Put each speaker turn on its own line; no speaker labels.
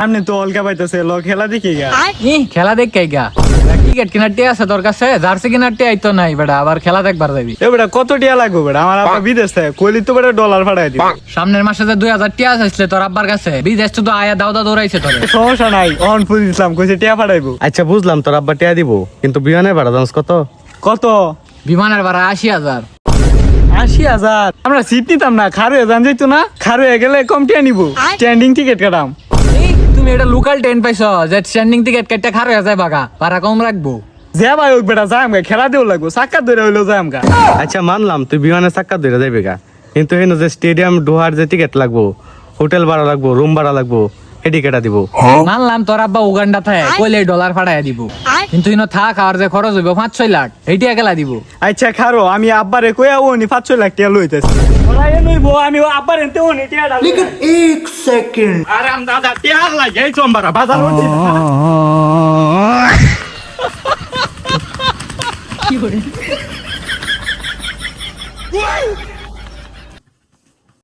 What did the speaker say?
সামনে তো অলকা পাইতেছে ল খেলা দেখি গা।
খেলা দেখ কে গা টিকেট কেনার টিয়া আছে তোর কাছে? জার্সি কেনার টিয়া আইতো নাই বেটা, আবার খেলা দেখবার যাবি।
এ বেটা কত টিয়া লাগবে বেটা? আমার আব্বা বিদেশ থাকে, কইলি তো বেটা ডলার ফাটাই দিবে।
সামনের মাসে যে 2000 টিয়া আসলে তোর আব্বার কাছে, বিদেশ তো আয়া দাউদা দৌড়াইছে তোর।
সমস্যা নাই, অন ফুল ইসলাম কইছে টিয়া ফাটাইবো।
আচ্ছা বুঝলাম, তোর আব্বা টিয়া দিব, কিন্তু বিমানের ভাড়া জানিস কত?
কত?
বিমানের ভাড়া 80,000।
80,000? আমরা সিট নিতাম না, খারু যান যাইতো না, খারু গেলে কম টিয়া নিবো, স্ট্যান্ডিং টিকিট কাটাম।
তুমি এটা লোকাল ট্রেন পাইছো যে স্ট্যান্ডিং টিকেট কেটে খারো যায় বাগা, ভাড়া কম রাখবো।
যে ভাই হোক বেটা যাম গা, খেলা দেও লাগবো, চাক্কা ধরে হইলো যাম গা।
আচ্ছা মানলাম তুই বিমানের চাক্কা ধরে যাবি গা, কিন্তু এখানে যে স্টেডিয়াম ডোহার যে টিকিট লাগবো, হোটেল ভাড়া লাগবো, রুম ভাড়া লাগবো, এটি কেটা দিব?
মানলাম তোর আব্বা উগান্ডা থাকে, কইলে ডলার ফাটাই দিব, কিন্তু ইনো থাক আর যে খরচ হইব 5-6 লাখ, এইটি একেলা দিব।
আচ্ছা খারো, আমি আব্বারে কইয়া ওনি 5-6 লাখ টিয়া লইতেছি। ওরা এ লইবো, আমি আব্বারে তে ওনি টিয়া ডাল। লেকিন 1 সেকেন্ড। আরে আম দাদা টিয়া লাগে এই চম্বারা বাজার হচ্ছে।
কি করে